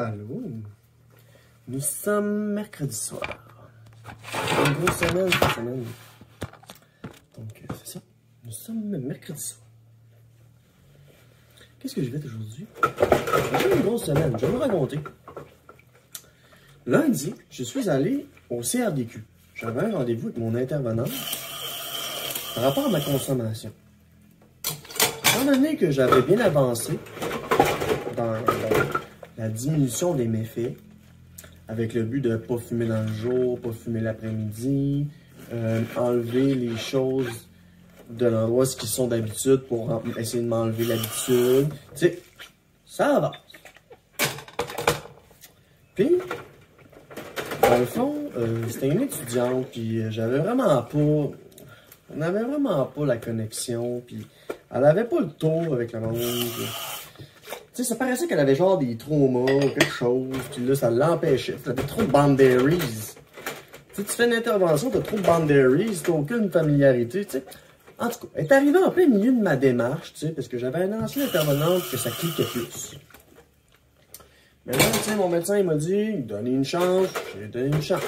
Allô? Nous sommes mercredi soir. Une grosse semaine cette semaine. Donc, c'est ça. Nous sommes mercredi soir. Qu'est-ce que j'ai fait aujourd'hui? J'ai une grosse semaine. Je vais vous raconter. Lundi, je suis allé au CRDQ. J'avais un rendez-vous avec mon intervenant par rapport à ma consommation. Étant donné que j'avais bien avancé dans la diminution des méfaits, avec le but de ne pas fumer dans le jour, pas fumer l'après-midi, enlever les choses de l'endroit qui sont d'habitude pour essayer de m'enlever l'habitude. Tu sais, ça avance. Puis, dans le fond, c'était une étudiante, puis j'avais vraiment pas... On n'avait vraiment pas la connexion, puis elle avait pas le tour avec le monde. Tu sais, ça paraissait qu'elle avait genre des traumas ou quelque chose, puis là, ça l'empêchait. Elle avait trop de boundaries. Tu sais, tu fais une intervention, t'as trop de boundaries, t'as aucune familiarité, tu sais. En tout cas, elle est arrivée en plein milieu de ma démarche, tu sais, parce que j'avais un ancien intervenant que ça cliquait plus. Mais là, tu sais, mon médecin, il m'a dit, donnez une chance, j'ai donné une chance.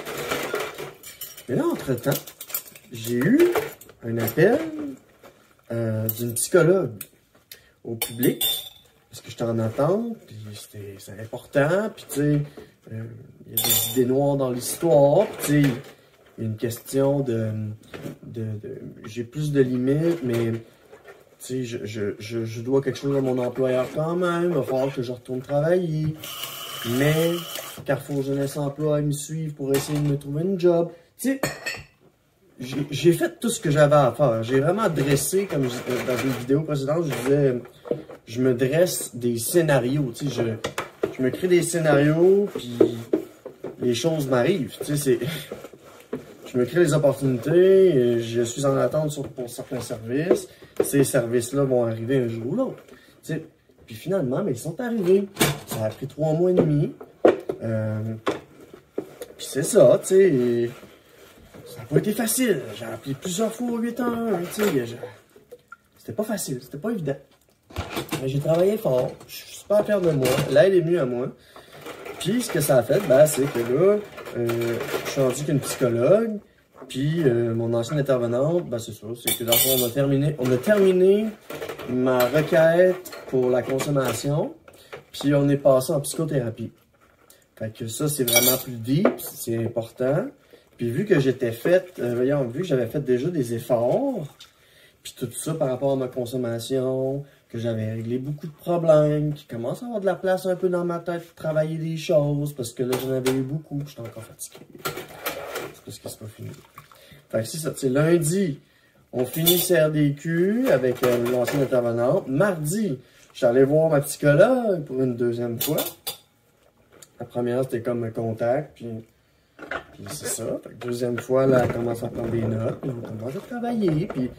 Mais là, entre-temps, j'ai eu un appel d'une psychologue au public, parce que j'étais en attente, puis c'est important, puis tu sais, il y a des idées noires dans l'histoire, puis tu sais, il y a une question j'ai plus de limites, mais tu sais, je dois quelque chose à mon employeur quand même, il va falloir que je retourne travailler, mais Carrefour Jeunesse Emploi, ils me suivent pour essayer de me trouver une job, tu sais. J'ai fait tout ce que j'avais à faire. J'ai vraiment dressé, comme dans une vidéo précédente, je disais, je me dresse des scénarios, tu sais, je me crée des scénarios, puis les choses m'arrivent, tu sais, je me crée des opportunités, et je suis en attente pour certains services, ces services-là vont arriver un jour ou l'autre, tu sais, puis finalement, mais ils sont arrivés, ça a pris 3 mois et demi, puis c'est ça, tu sais, ça n'a pas été facile. J'ai appelé plusieurs fois au 811, tu sais. C'était pas facile, c'était pas évident. Mais j'ai travaillé fort, je suis super fier de moi, l'aide est venue à moi. Puis ce que ça a fait, ben, c'est que là, je suis rendu qu'une psychologue, puis mon ancienne intervenante, ben c'est ça, c'est que dans le fond, on a terminé ma requête pour la consommation, puis on est passé en psychothérapie. Fait que ça, c'est vraiment plus deep, c'est important. Puis vu que j'étais vu que j'avais fait déjà des efforts, puis tout ça par rapport à ma consommation, que j'avais réglé beaucoup de problèmes, qui commence à avoir de la place un peu dans ma tête pour travailler des choses, parce que là, j'en avais eu beaucoup, j'étais encore fatigué. C'est parce que c'est pas fini. Fait que c'est ça, tu sais, lundi, on finit CRDQ avec l'ancienne intervenante. Mardi, j'allais voir ma psychologue pour une deuxième fois. La première, c'était comme un contact, puis c'est ça. Deuxième fois, là, elle commence à prendre des notes, puis on commence à travailler, puis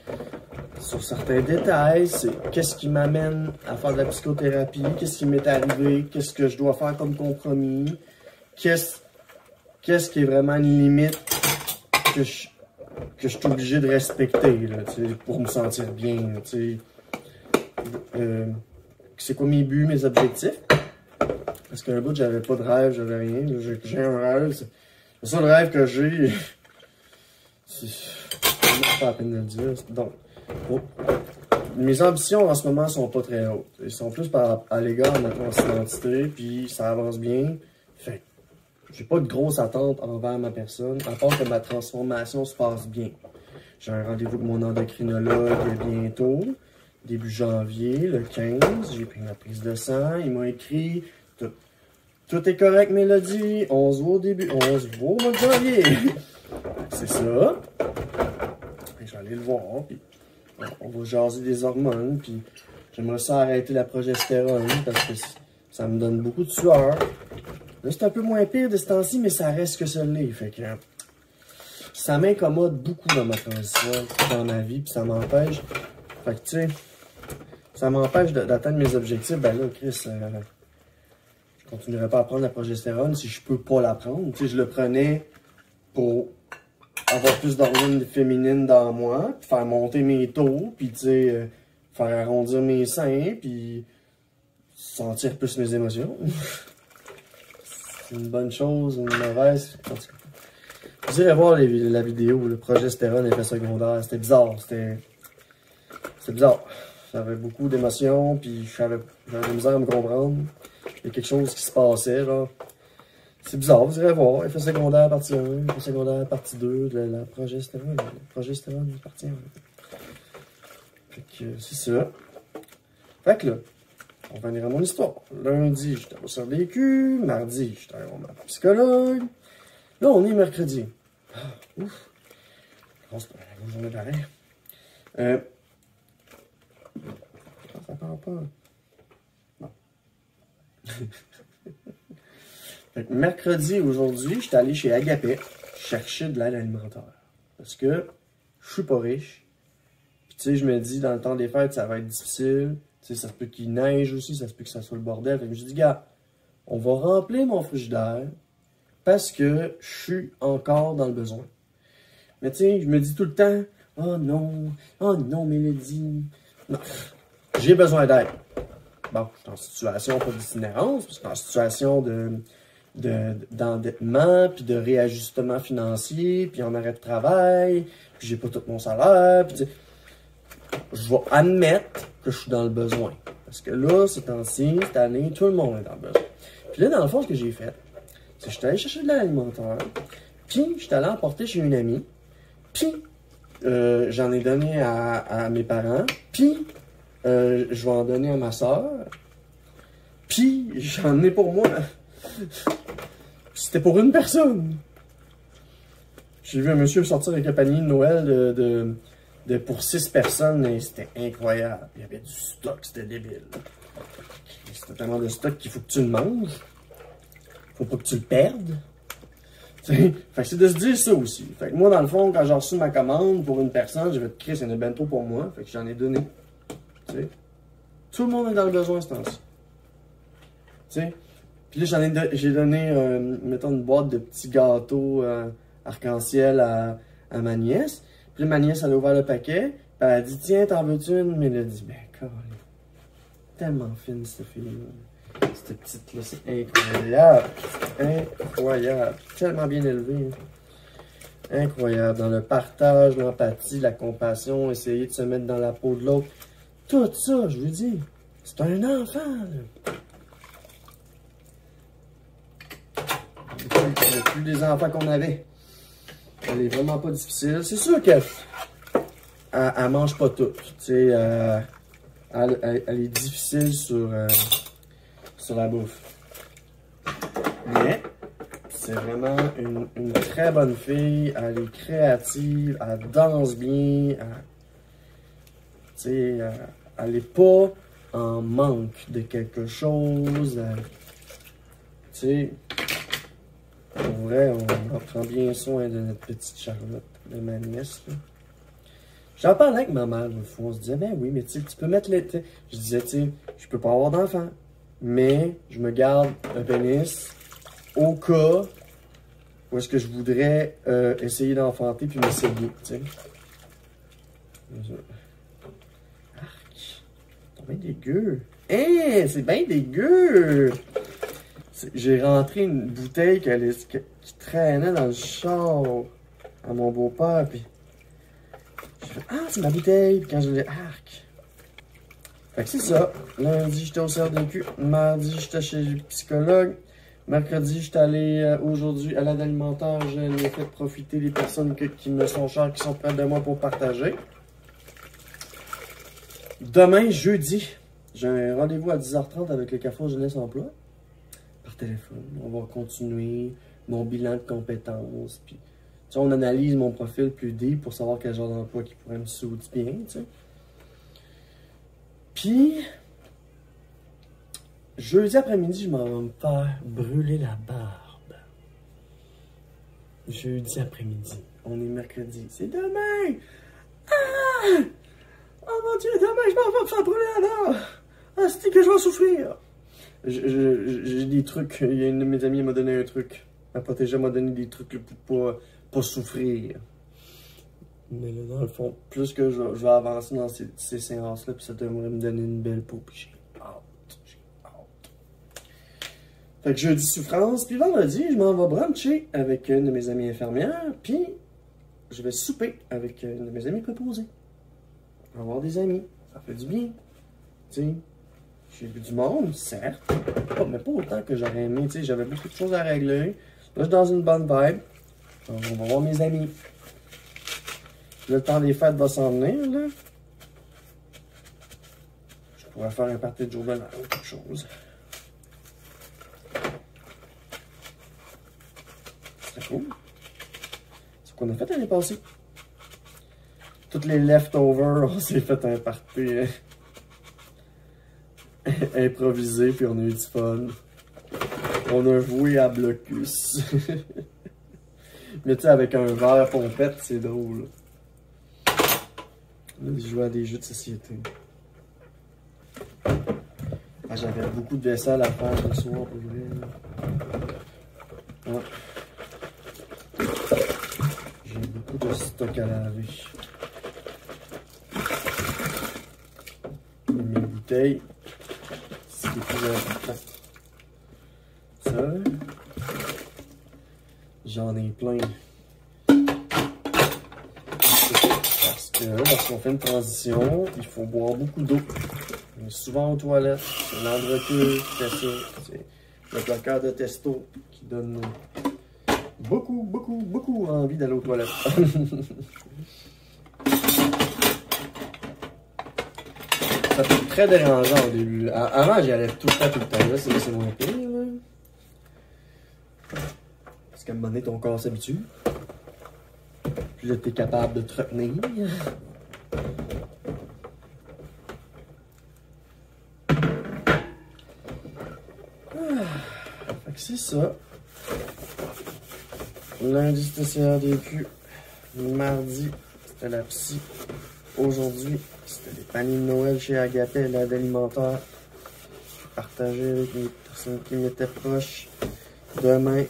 sur certains détails, c'est qu'est-ce qui m'amène à faire de la psychothérapie, qu'est-ce qui m'est arrivé, qu'est-ce que je dois faire comme compromis, qu'est-ce qui est vraiment une limite que je suis obligé de respecter, là, pour me sentir bien, tu sais. C'est quoi mes buts, mes objectifs? Parce qu'un bout, j'avais pas de rêve, j'avais rien. J'ai un rêve, c'est le seul rêve que j'ai. C'est pas la peine de le dire. Donc, mes ambitions en ce moment sont pas très hautes. Elles sont plus à l'égard de ma transidentité, puis ça avance bien. Fait que j'ai pas de grosses attentes envers ma personne, à part que ma transformation se passe bien. J'ai un rendez-vous avec mon endocrinologue bientôt, début janvier, le 15. J'ai pris ma prise de sang. Il m'a écrit tout est correct, Mélodie. On se voit au mois de janvier. C'est ça. Je vais aller le voir, puis on va jaser des hormones, puis j'aimerais ça arrêter la progestérone, parce que ça me donne beaucoup de sueur. Là, c'est un peu moins pire de ce temps-ci, mais ça reste que ça l'est. Fait que ça m'incommode beaucoup dans ma transition, dans ma vie, puis ça m'empêche. Fait que, tu sais, ça m'empêche d'atteindre mes objectifs. Ben là, Chris, je continuerai pas à prendre la progestérone si je peux pas la prendre. Tu sais, je le prenais pour avoir plus d'hormones féminines dans moi, puis faire monter mes taux, puis tu sais, faire arrondir mes seins, puis sentir plus mes émotions. une bonne chose, une mauvaise. En tout cas, vous irez voir la vidéo, le progestérone effet secondaire. C'était bizarre, c'était bizarre. J'avais beaucoup d'émotions, puis j'avais de la misère à me comprendre. Il y a quelque chose qui se passait, genre. C'est bizarre, vous irez voir. Effet secondaire partie 1, effet secondaire partie 2, de la progestérone. Partie 1. Fait que c'est ça. Fait que là, on va venir à mon histoire. Lundi, j'étais au CRDQ. Mardi, j'étais allé voir ma psychologue. Là, on est mercredi. Ah, ouf. C'est pas une journée pareille. Ça parle pas. Non. Fait que mercredi, aujourd'hui, j'étais allé chez Agapé chercher de l'aide alimentaire. Parce que je suis pas riche. Puis tu sais, je me dis, dans le temps des fêtes, ça va être difficile. Tu sais, ça se peut qu'il neige aussi, ça se peut que ça soit le bordel. Fait que je dis, gars, on va remplir mon frigidaire parce que je suis encore dans le besoin. Mais tu sais, je me dis tout le temps, oh non, Mélodie. Non, j'ai besoin d'aide. Bon, je suis en situation pas d'itinérance, je suis en situation d'endettement, puis de réajustement financier, puis en arrêt de travail, puis j'ai pas tout mon salaire, puis tu sais, je vais admettre que je suis dans le besoin. Parce que là, ces temps-ci, cette année, tout le monde est dans le besoin. Puis là, dans le fond, ce que j'ai fait, c'est que je suis allé chercher de l'alimentaire, puis je suis allé emporter chez une amie, puis j'en ai donné à mes parents, puis je vais en donner à ma soeur, puis j'en ai pour moi. C'était pour une personne. J'ai vu un monsieur sortir avec un panier de Noël pour 6 personnes et c'était incroyable. Il y avait du stock, c'était débile. C'était tellement de stock qu'il faut que tu le manges. Faut pas que tu le perdes. Fait que c'est de se dire ça aussi. Fait que moi, dans le fond, quand j'ai reçu ma commande pour une personne, j'ai fait Chris, il y en a bien trop pour moi. Fait que j'en ai donné. T'sais. Tout le monde est dans le besoin ce temps-ci. Puis là, j'ai donné, mettons, une boîte de petits gâteaux arc-en-ciel à ma nièce. Puis là, ma nièce, elle a ouvert le paquet. Puis elle a dit, tiens, t'en veux-tu une? Mais elle a dit, ben, tellement fine, cette fille-là. Cette petite-là, c'est incroyable. Incroyable. Tellement bien élevée. Incroyable. Dans le partage, l'empathie, la compassion, essayer de se mettre dans la peau de l'autre. Tout ça, je vous dis, c'est un enfant, là. Il n'y a plus des enfants qu'on avait. Elle est vraiment pas difficile. C'est sûr qu'elle elle mange pas tout. Tu sais, elle est difficile sur la bouffe. Mais c'est vraiment une très bonne fille. Elle est créative, elle danse bien. Tu sais, elle est pas en manque de quelque chose. Tu sais, pour vrai, on prend bien soin de notre petite Charlotte, de ma nièce. J'en parlais avec ma mère une fois, on se disait, ben oui, mais tu peux mettre les... Je disais, tu sais, je peux pas avoir d'enfant, mais je me garde un pénis au cas où est-ce que je voudrais essayer d'enfanter puis m'essayer, tu sais. Arc, c'est bien dégueu. Hein, c'est bien dégueu. J'ai rentré une bouteille qui traînait dans le char à mon beau-père, puis je fais, ah, c'est ma bouteille, puis quand je l'ai, arc. Fait que c'est ça. Lundi, j'étais au CRDQ. Mardi, j'étais chez le psychologue. Mercredi, j'étais allé aujourd'hui à l'aide alimentaire. Je l'ai fait profiter des personnes qui me sont chères, qui sont près de moi pour partager. Demain, jeudi, j'ai un rendez-vous à 10h30 avec le Carrefour Jeunesse Emploi. Par téléphone. On va continuer mon bilan de compétences. Puis, tu sais, on analyse mon profil plus deep pour savoir quel genre d'emploi qui pourrait me souder bien, tu sais. Puis, jeudi après-midi, je m'en vais me faire brûler la barbe. Jeudi après-midi. On est mercredi. C'est demain! Ah! Oh mon Dieu, demain, je m'en vais me faire brûler la barbe! Ah, c'est que je vais souffrir! J'ai des trucs. Il y a une de mes amies m'a donné un truc. Ma protégée m'a donné des trucs pour pas souffrir. Mais là, dans le fond, plus que je vais avancer dans ces séances-là, puis ça devrait me donner une belle peau, puis j'ai hâte. Fait que jeudi, souffrance. Puis vendredi, je m'en vais bruncher avec une de mes amies infirmières. Puis je vais souper avec une de mes amies préposées. Avoir des amis, ça fait du bien. Tu sais, j'ai vu du monde, certes. Mais pas autant que j'aurais aimé. Tu sais, j'avais beaucoup de choses à régler. Là, je suis dans une bonne vibe. On va voir mes amis. Le temps des fêtes va s'en venir, là. Je pourrais faire un party de jour de l'an ou quelque chose. C'est cool. C'est ce qu'on a fait l'année passée. Toutes les leftovers, on s'est fait un party improvisé, puis on a eu du fun. On a joué à Blocus. Mais tu sais, avec un verre pompette, c'est drôle. On a joué à des jeux de société. Ah, j'avais beaucoup de vaisselle à faire le soir pour vrai. Ouais. J'ai beaucoup de stock à laver. Mes bouteilles, c'est le plus important. Ça, j'en ai plein. Parce que lorsqu'on fait une transition, il faut boire beaucoup d'eau. On est souvent aux toilettes, c'est l'androcule qui fait ça. C'est le bloqueur de testo qui donne beaucoup envie d'aller aux toilettes. Ça peut être très dérangeant au début. Avant, j'y allais tout le temps. Là, c'est moins pire. Là. Parce qu'à un moment donné, ton corps s'habitue. Puis là, t'es capable de te retenir. Fait que c'est ça. Lundi, c'était CRDQ. Mardi, c'était la psy. Aujourd'hui, c'était des paniers de Noël chez Agapé, l'aide alimentaire. J'ai partagé avec les personnes qui m'étaient proches. Demain,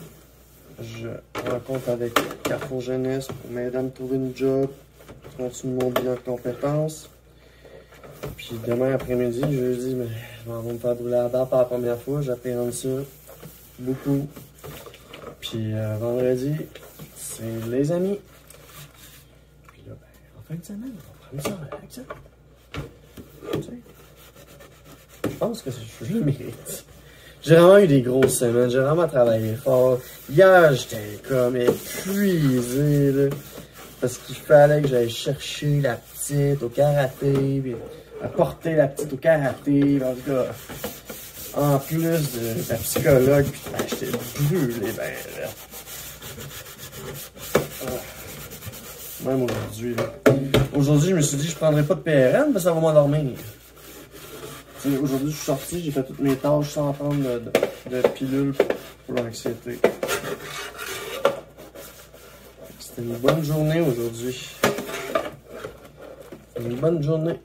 je rencontre avec Carrefour Jeunesse pour m'aider à me trouver une job. Continue mon bilan de compétences. Puis demain après-midi, jeudi, mais je m'en vais me faire brûler la barbe pour la première fois. J'appréhende ça beaucoup. Puis vendredi, c'est les amis. Puis là, ben, en fin de semaine, on va prendre ça avec ça. Tu sais, je pense que je le mérite. J'ai vraiment eu des grosses semaines, j'ai vraiment travaillé fort. Hier, j'étais comme épuisé, là, parce qu'il fallait que j'aille chercher la petite au karaté, puis porter la petite au karaté, en tout cas, en plus de la psychologue, puis ben, j'étais brûlé, ben là. Même aujourd'hui, là. Aujourd'hui, je me suis dit, je prendrais pas de PRN, mais ça va m'endormir. Aujourd'hui, je suis sorti, j'ai fait toutes mes tâches sans prendre de pilule pour l'anxiété. C'était une bonne journée aujourd'hui. Une bonne journée.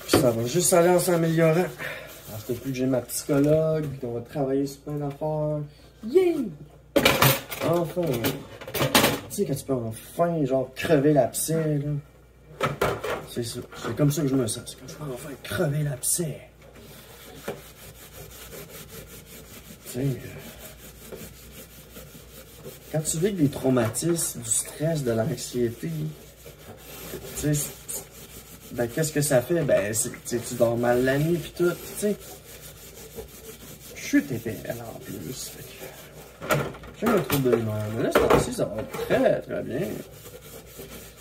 Puis ça va juste aller en s'améliorant. Parce que plus que j'ai ma psychologue, puis qu'on va travailler sur plein d'affaires. Yeah! Enfin! Tu sais, quand tu peux enfin, genre, crever l'abcès, là. C'est ça. C'est comme ça que je me sens. C'est quand je peux enfin crever l'abcès. Tu sais, quand tu vis des traumatismes, du stress, de l'anxiété, tu sais, ben qu'est-ce que ça fait? Ben, tu dors mal la nuit pis tout, tu sais. Je suis TPL en plus. J'ai un trouble de l'humeur. Mais là, ce temps-ci, ça va très très bien.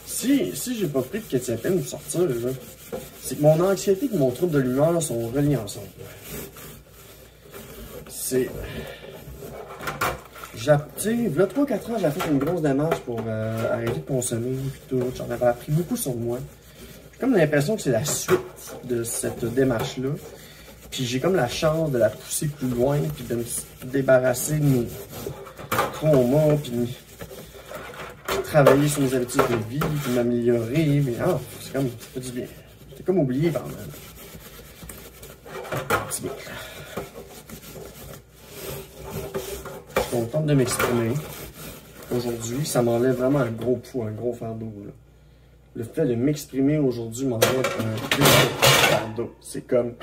Si j'ai pas pris de quétiapine pour sortir, c'est que mon anxiété et mon trouble de l'humeur sont reliés ensemble. C'est... Tu sais, il y a 3-4 ans, j'ai fait une grosse démarche pour arrêter de consommer et tout. J'en avais appris beaucoup sur moi. J'ai comme l'impression que c'est la suite de cette démarche-là. Puis j'ai comme la chance de la pousser plus loin, puis de me débarrasser de mes traumas, puis de travailler sur mes habitudes de vie, puis m'améliorer. Mais ah, c'est comme, ça fait du bien. C'est comme oublié pendant. C'est bien. Je suis contente de m'exprimer. Aujourd'hui, ça m'enlève vraiment un gros poids, un gros fardeau. Là. Le fait de m'exprimer aujourd'hui m'enlève un gros fardeau. C'est comme...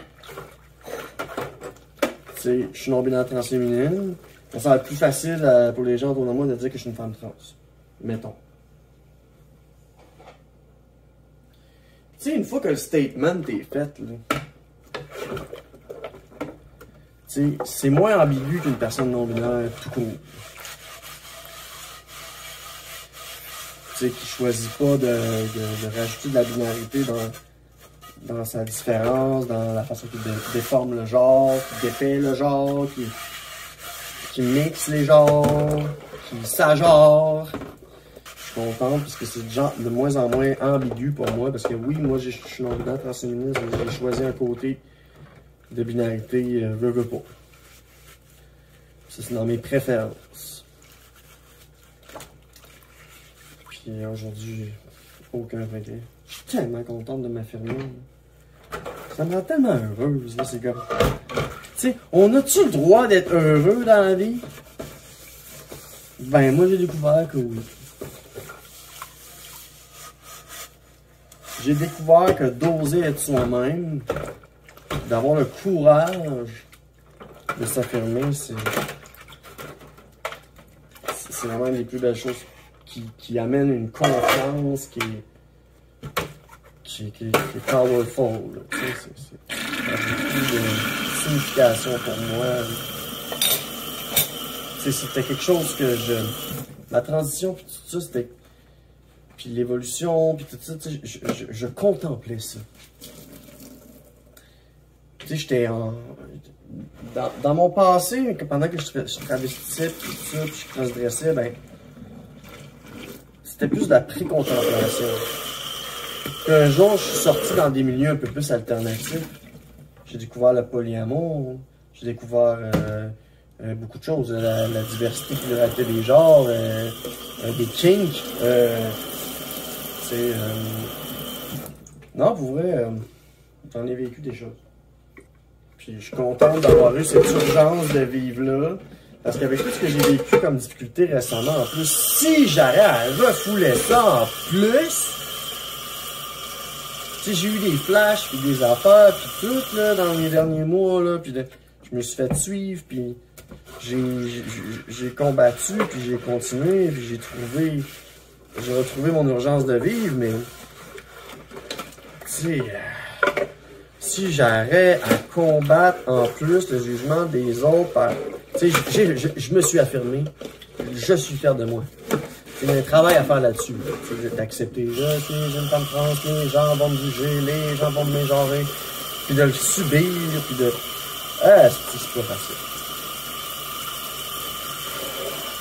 tu sais, je suis non-binaire transféminine. Ça va être plus facile pour les gens autour de moi de dire que je suis une femme trans. Mettons. Tu sais, une fois que le statement est fait, là, tu sais, c'est moins ambigu qu'une personne non-binaire tout court. Tu sais, qui choisit pas de rajouter de la binarité dans sa différence, dans la façon qu'il déforme le genre, qu'il défait le genre, qui mixe les genres, qui s'agenre. Je suis content parce que c'est de moins en moins ambigu pour moi parce que oui, moi je suis non-binaire transféministe, j'ai choisi un côté de binarité, veux pas. Ça c'est dans mes préférences. Puis aujourd'hui, aucun regret. Je suis tellement contente de m'affirmer. Ça me rend tellement heureuse, là, c'est comme... Tu sais, on a-tu le droit d'être heureux dans la vie? Ben, moi j'ai découvert que oui. J'ai découvert que d'oser être soi-même, d'avoir le courage de s'affirmer, c'est vraiment une des plus belles choses qui amène une confiance qui est powerful. Ça a beaucoup de signification pour moi. C'était quelque chose que la transition, puis tout ça, c'était... Puis l'évolution, puis tout ça, je contemplais ça. Tu sais, j'étais dans mon passé, pendant que je travestissais, puis tout ça, puis je transgressais, ben... C'était plus de la pré-contemplation. Puis un jour, je suis sorti dans des milieux un peu plus alternatifs. J'ai découvert le polyamour, j'ai découvert beaucoup de choses, la diversité, la pluralité des genres, des kinks, non, pour vrai, j'en ai vécu des choses. Puis je suis content d'avoir eu cette urgence de vivre là. Parce qu'avec tout ce que j'ai vécu comme difficulté récemment, en plus, si j'arrête à refouler ça en plus, tu sais, j'ai eu des flashs, puis des affaires, puis tout, là, dans les derniers mois, là, puis je me suis fait suivre, puis j'ai combattu, puis j'ai continué, puis j'ai retrouvé mon urgence de vivre, mais, tu sais, si j'arrête à combattre en plus le jugement des autres, tu sais, je me suis affirmé, je suis fier de moi. Il y a un travail à faire là-dessus, d'accepter, j'ai une femme trans, les gens vont me juger, les gens vont me mégenrer, puis de le subir, puis de... c'est pas facile.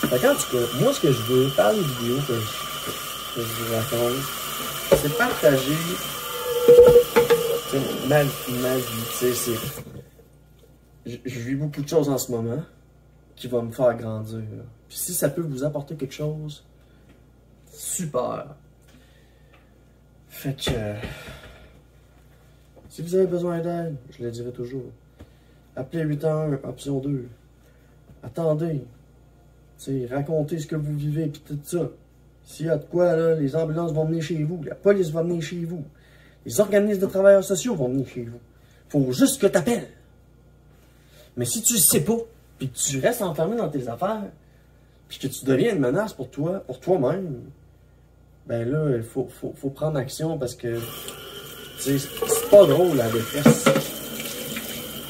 Fait qu'en tout cas, moi ce que je veux, par les vidéos que je vous raconte, c'est partager ma vie, je vis beaucoup de choses en ce moment qui vont me faire grandir. Puis si ça peut vous apporter quelque chose, super. Fait que si vous avez besoin d'aide, je le dirai toujours. Appelez 811, option 2. Attendez. Racontez ce que vous vivez puis tout ça. S'il y a de quoi, là, les ambulances vont venir chez vous, la police va venir chez vous, les organismes de travailleurs sociaux vont venir chez vous. Faut juste que tu appelles. Mais si tu ne sais pas, puis que tu restes enfermé dans tes affaires, puis que tu deviens une menace pour toi, pour toi-même, ben là, il faut prendre action parce que c'est pas drôle la détresse.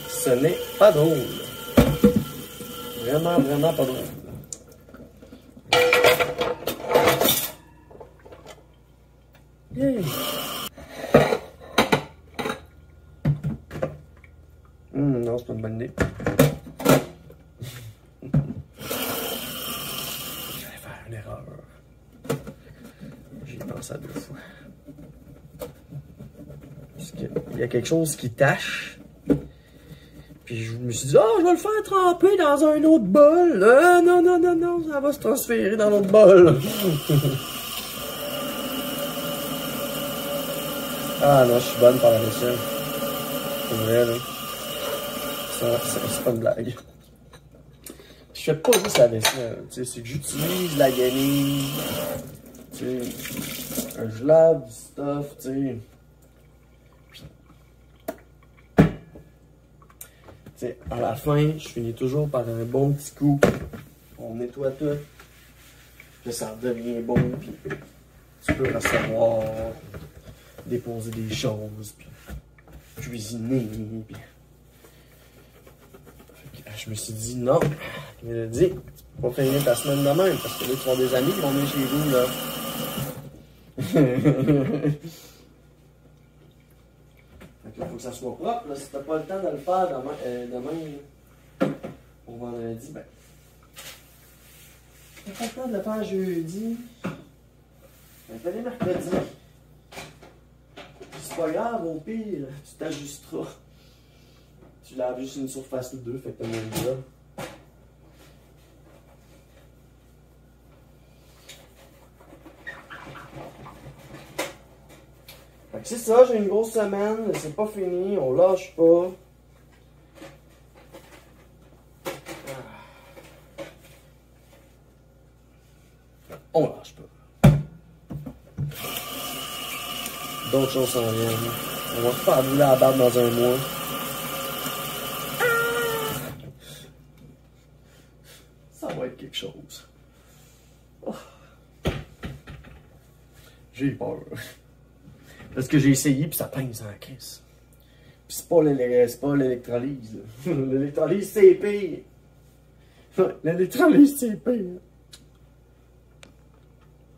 Ce n'est pas drôle. Vraiment, vraiment pas drôle. Yeah. Non, c'est pas une bonne idée. J'allais faire une erreur. J'y pense à 2 fois. Parce qu'il y a quelque chose qui tâche. Puis je me suis dit, je vais le faire tremper dans un autre bol. Non, ça va se transférer dans l'autre bol. Ah non, je suis bonne par la vaisselle. C'est vrai, là. C'est pas une blague. Je fais pas juste la vaisselle. C'est que j'utilise la guenille. Je lave du stuff, tu sais. sais, à la fin, je finis toujours par un bon petit coup. On nettoie tout. Puis ça redevient bon. Puis tu peux recevoir, déposer des choses, puis cuisiner. Puis... Je me suis dit non. Il m'a dit, tu peux pas finir ta semaine de même, parce que là, tu vas des amis qui vont venir chez vous, là. Fait que là, faut que ça soit propre. Là. Si t'as pas le temps de le faire demain au vendredi, ben. Si t'as pas le temps de le faire jeudi, ben fais-le mercredi. C'est pas grave, au pire, tu t'ajusteras. Tu laves juste une surface ou deux, fait que t'as moins de job. Fait que c'est ça, j'ai une grosse semaine, c'est pas fini, on lâche pas. On lâche pas. D'autres choses s'en viennent. On va se faire brûler la barbe dans un mois. Ça va être quelque chose. Oh. J'ai peur. Parce que j'ai essayé, puis ça pince en crise. Puis c'est pas l'électrolyse. L'électrolyse, c'est pire. L'électrolyse, c'est pire.